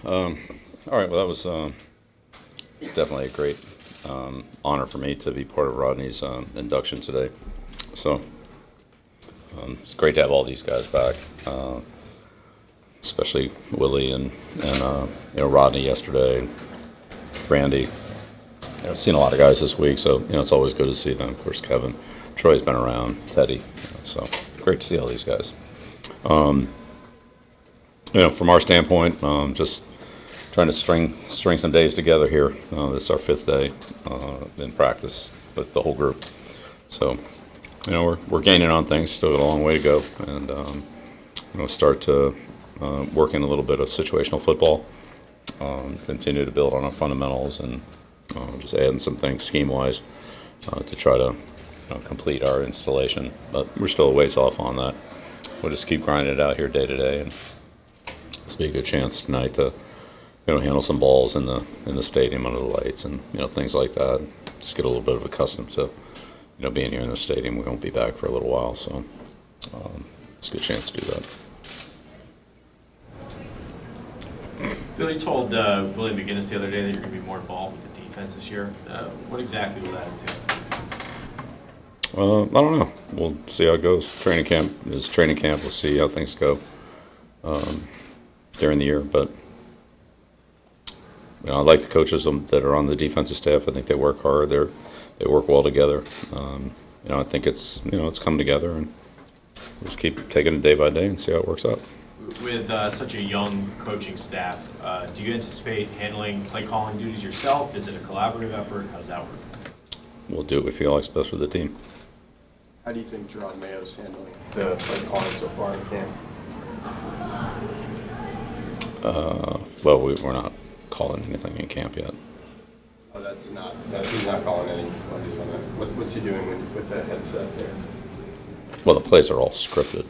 All right. Well, that was definitely a great honor for me to be part of Rodney's induction today. So it's great to have all these guys back, especially Willie and Rodney yesterday, Randy. I've seen a lot of guys this week, so it's always good to see them. Of course, Kevin, Troy's been around, Teddy, so great to see all these guys. From our standpoint, just trying to string some days together here. This is our fifth day in practice with the whole group, so we're gaining on things. Still got a long way to go, and start to work in a little bit of situational football. Continue to build on our fundamentals and just adding some things scheme-wise to try to complete our installation. But we're still a ways off on that. We'll just keep grinding it out here day to day, and this will be a good chance tonight to handle some balls in the stadium under the lights and things like that. Just get a little bit of accustomed to being here in the stadium. We won't be back for a little while, so it's a good chance to do that. Billy told Willie McGinnis the other day that you're going to be more involved with the defense this year. What exactly will that entail? I don't know. We'll see how it goes. Training camp is training camp. We'll see how things go during the year. But I like the coaches that are on the defensive staff. I think they work hard. They work well together. I think it's come together, and we'll just keep taking it day by day and see how it works out. With such a young coaching staff, do you anticipate handling play calling duties yourself? Is it a collaborative effort? How does that work? We'll do what we feel like's best for the team. How do you think Gerard Mayo's handling the play calling so far in camp? Well, we're not calling anything in camp yet. Oh, he's not calling any plays on that. What's he doing with the headset there? Well, the plays are all scripted.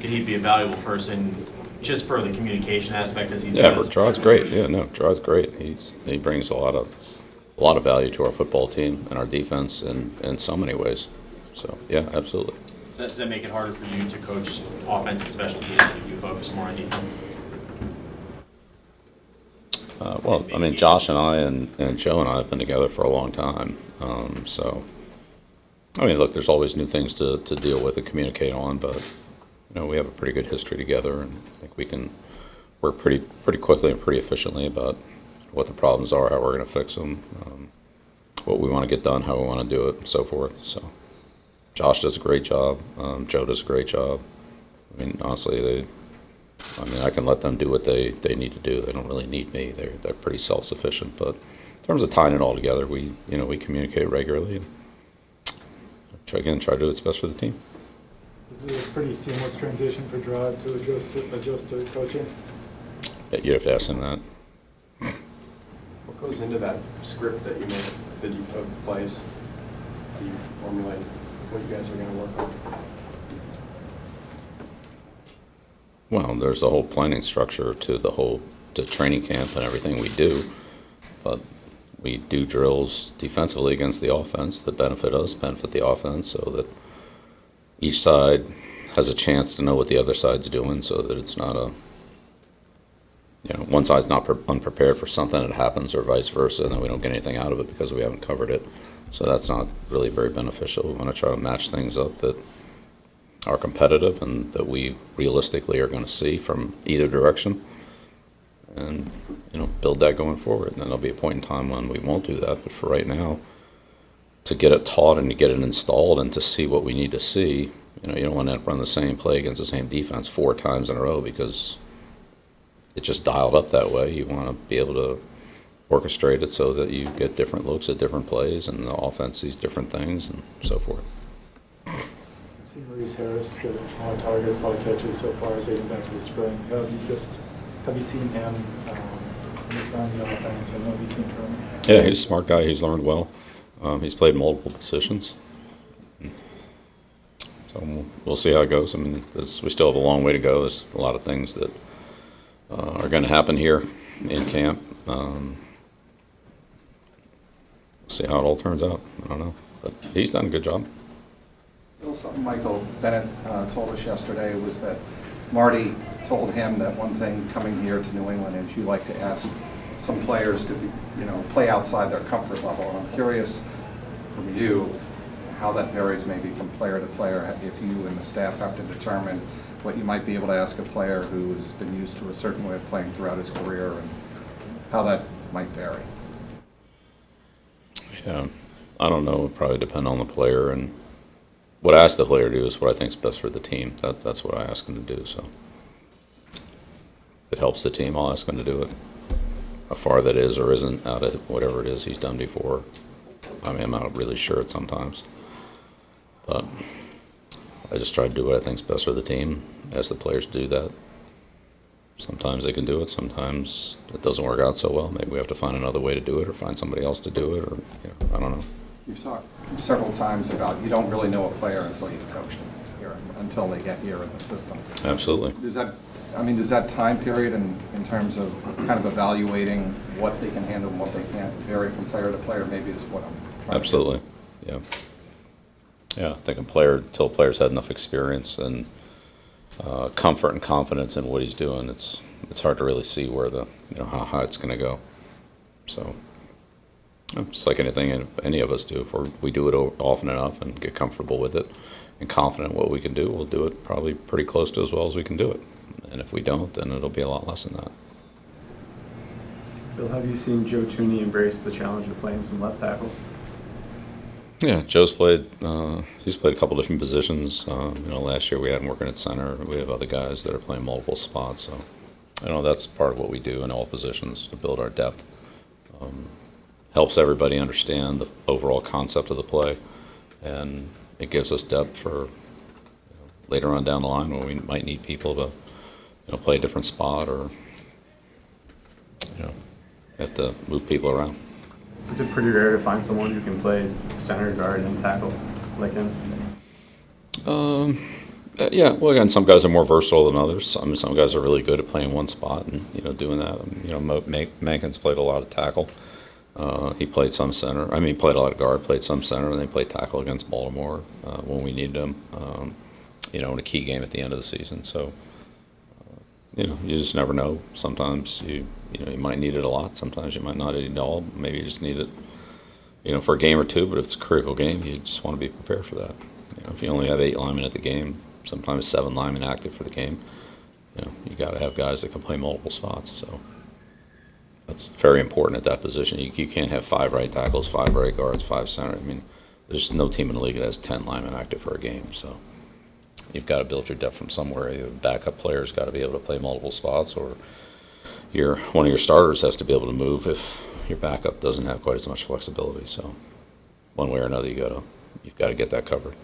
Could he be a valuable person just for the communication aspect as he Yeah, does? Gerard's great. Yeah, no, Gerard's great. He brings a lot of value to our football team and our defense in so many ways. So yeah, absolutely. Does that make it harder for you to coach offense and special teams if you focus more on defense? Well, I mean, Josh and I and Joe and I have been together for a long time. So, I mean, look, there's always new things to deal with and communicate on, but we have a pretty good history together, and I think we can work pretty quickly and pretty efficiently about what the problems are, how we're going to fix them, what we want to get done, how we want to do it, and so forth. So, Josh does a great job. Joe does a great job. I mean, honestly, I can let them do what they need to do. They don't really need me. They're pretty self-sufficient. But in terms of tying it all together, we communicate regularly and try to do what's best for the team. Is it a pretty seamless transition for Gerard to adjust to coaching? You'd have to ask him that. What goes into that script that you make, of plays? How do you formulate what you guys are going to work on? Well, there's a whole planning structure to training camp and everything we do, but we do drills defensively against the offense that benefit us, benefit the offense, so that each side has a chance to know what the other side's doing, so that it's not one side's not unprepared for something that happens, or vice versa, and then we don't get anything out of it because we haven't covered it. So that's not really very beneficial. We want to try to match things up that are competitive and that we realistically are going to see from either direction, and build that going forward. And then there'll be a point in time when we won't do that, but for right now, to get it taught and to get it installed and to see what we need to see, you don't want to run the same play against the same defense 4 times in a row because it's just dialed up that way. You want to be able to orchestrate it so that you get different looks at different plays and the offense sees different things and so forth. I've seen Rodney Harrison get a lot of targets, a lot of catches so far dating back to the spring. Have you seen him in this round of the offense, and what have you seen from him? Yeah, he's a smart guy. He's learned well. He's played multiple positions. So we'll see how it goes. I mean, we still have a long way to go. There's a lot of things that are going to happen here in camp. We'll see how it all turns out. I don't know. But he's done a good job. Something Michael Bennett told us yesterday was that Marty told him that one thing coming here to New England is you like to ask some players to play outside their comfort level. And I'm curious from you how that varies maybe from player to player, if you and the staff have to determine what you might be able to ask a player who has been used to a certain way of playing throughout his career, and how that might vary. Yeah, I don't know. It'd probably depend on the player, and what I ask the player to do is what I think is best for the team. That's what I ask him to do. So if it helps the team, I'll ask him to do it. How far that is or isn't out of whatever it is he's done before. I mean, I'm not really sure sometimes, but I just try to do what I think is best for the team. Ask the players to do that. Sometimes they can do it. Sometimes it doesn't work out so well. Maybe we have to find another way to do it, or find somebody else to do it, or I don't know. You've talked several times about you don't really know a player until you've coached them here, until they get here in the system. Absolutely. Does that time period in terms of kind of evaluating what they can handle and what they can't vary from player to player? Maybe is what I'm trying Absolutely. to get. Yeah, I think until a player's had enough experience and comfort and confidence in what he's doing, it's hard to really see where how high it's going to go. So just like anything any of us do, if we do it often enough and get comfortable with it and confident in what we can do, we'll do it probably pretty close to as well as we can do it. And if we don't, then it'll be a lot less than that. Bill, have you seen Joe Tooney embrace the challenge of playing some left tackle? Yeah, Joe's played. He's played a couple different positions. Last year we had him working at center. We have other guys that are playing multiple spots. So, that's part of what we do in all positions to build our depth. Helps everybody understand the overall concept of the play, and it gives us depth for later on down the line when we might need people to play a different spot, or have to move people around. Is it pretty rare to find someone who can play center, guard, and tackle like him? Yeah. Well, again, some guys are more versatile than others. Some guys are really good at playing one spot and doing that. Mankin's played a lot of tackle. He played some center. He played a lot of guard, played some center, and they played tackle against Baltimore when we needed him. In a key game at the end of the season. So, you just never know. Sometimes you might need it a lot. Sometimes you might not need it at all. Maybe you just need it, for a game or two. But if it's a critical game, you just want to be prepared for that. If you only have 8 linemen at the game, sometimes 7 linemen active for the game, you got to have guys that can play multiple spots. So that's very important at that position. You can't have 5 right tackles, 5 right guards, 5 center. There's no team in the league that has 10 linemen active for a game. So you've got to build your depth from somewhere. Your backup player's got to be able to play multiple spots, or one of your starters has to be able to move if your backup doesn't have quite as much flexibility. So one way or another, you've got to get that covered.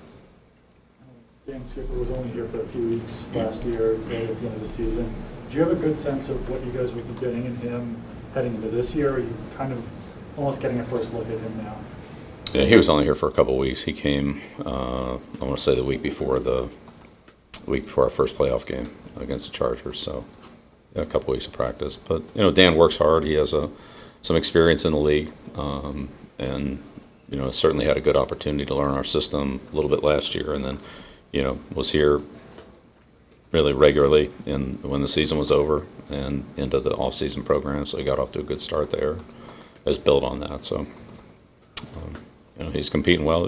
Dan Skipper was only here for a few weeks last year, right at the end of the season. Do you have a good sense of what you guys would be getting in him heading into this year? Or are you kind of almost getting a first look at him now? Yeah, he was only here for a couple of weeks. He came, I want to say, the week before our first playoff game against the Chargers. So a couple weeks of practice. But Dan works hard. He has some experience in the league, and certainly had a good opportunity to learn our system a little bit last year, and then was here really regularly when the season was over and into the off-season program. So he got off to a good start there. Has built on that. So he's competing well.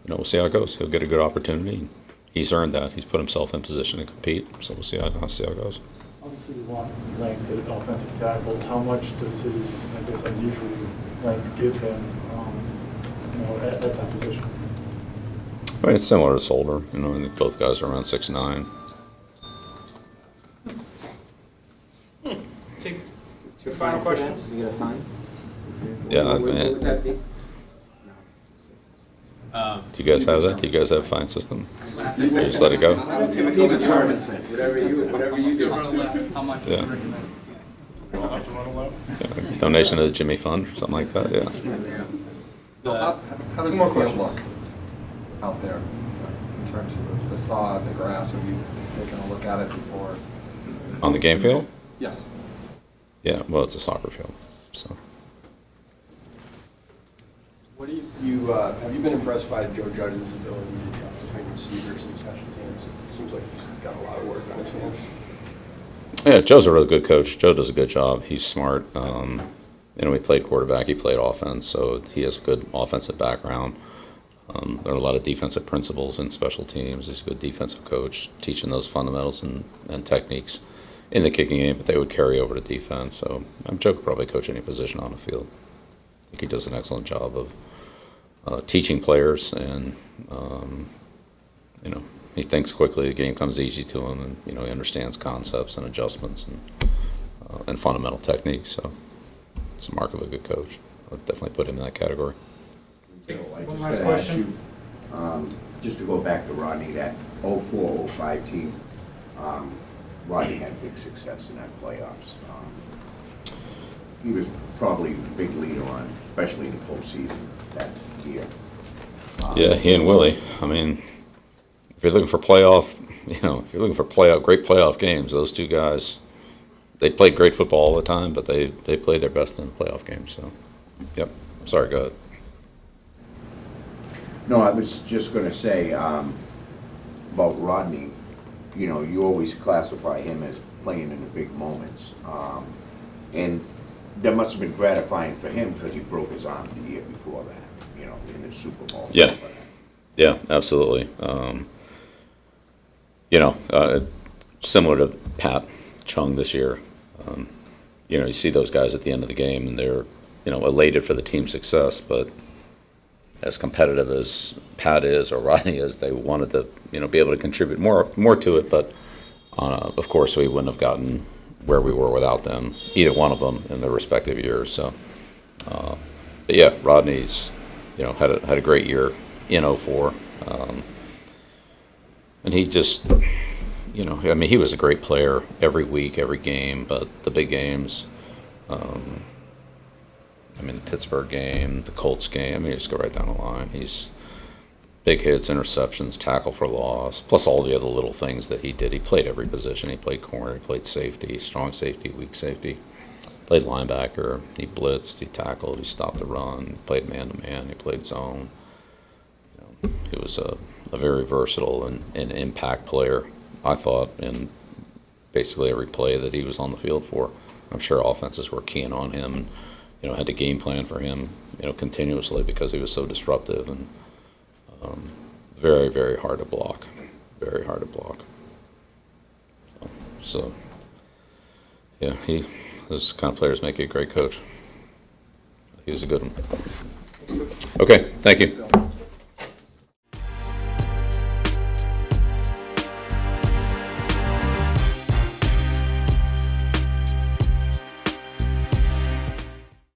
We'll see how it goes. He'll get a good opportunity. He's earned that. He's put himself in position to compete. So we'll see how it goes. Obviously, you want length at offensive tackle. How much does his, unusual length give him, at that position? It's similar to Solder. I think both guys are around 6'9". Take your final question. You get a fine? Yeah, What would that be? Do you guys have that? Do you guys have a fine system? You just let it go? Whatever you do. How much Yeah. do you recommend? Yeah, donation to the Jimmy Fund or something like that. Yeah. How does the field look out there in terms of the sod, the grass? Have you taken a look at it before? On the game field? Yes. Yeah. Well, it's a soccer field. So. What do you have you been impressed by Joe Judge's ability to jump between receivers and special teams? Seems like he's got a lot of work on his hands. Yeah, Joe's a really good coach. Joe does a good job. He's smart. He played quarterback. He played offense, so he has a good offensive background. There are a lot of defensive principles in special teams. He's a good defensive coach, teaching those fundamentals and techniques in the kicking game, but they would carry over to defense. So Joe could probably coach any position on the field. I think he does an excellent job of teaching players, and he thinks quickly. The game comes easy to him, and he understands concepts and adjustments and fundamental techniques. So it's a mark of a good coach. I would definitely put him in that category. I One just last gotta ask question. you, just to go back to Rodney, that 04-05 team, Rodney had big success in that playoffs. He was probably a big leader on, especially in the postseason that year. Yeah, he and Willie. I mean, if you're looking for great playoff games, those two guys, they played great football all the time, but they played their best in the playoff games. So, yep. Sorry, go ahead. No, I was just gonna say, about Rodney, you always classify him as playing in the big moments. And that must have been gratifying for him because he broke his arm the year before that, in the Super Bowl. Yeah. Yeah, absolutely. Similar to Pat Chung this year, you see those guys at the end of the game and they're, elated for the team's success, but as competitive as Pat is or Rodney is, they wanted to, be able to contribute more to it, but of course we wouldn't have gotten where we were without them, either one of them in their respective years. So, but yeah, Rodney's, had a great year in 04. And he just, he was a great player every week, every game, but the big games, the Pittsburgh game, the Colts game, just go right down the line. He's big hits, interceptions, tackle for loss, plus all the other little things that he did. He played every position. He played corner, he played safety, strong safety, weak safety, played linebacker, he blitzed, he tackled, he stopped the run, he played man-to-man, he played zone. He was a very versatile and impact player, I thought, in basically every play that he was on the field for. I'm sure offenses were keying on him and, had to game plan for him, continuously because he was so disruptive and very, very hard to block. Very hard to block. So, yeah, those kind of players make you a great coach. He was a good one. Okay, thank you.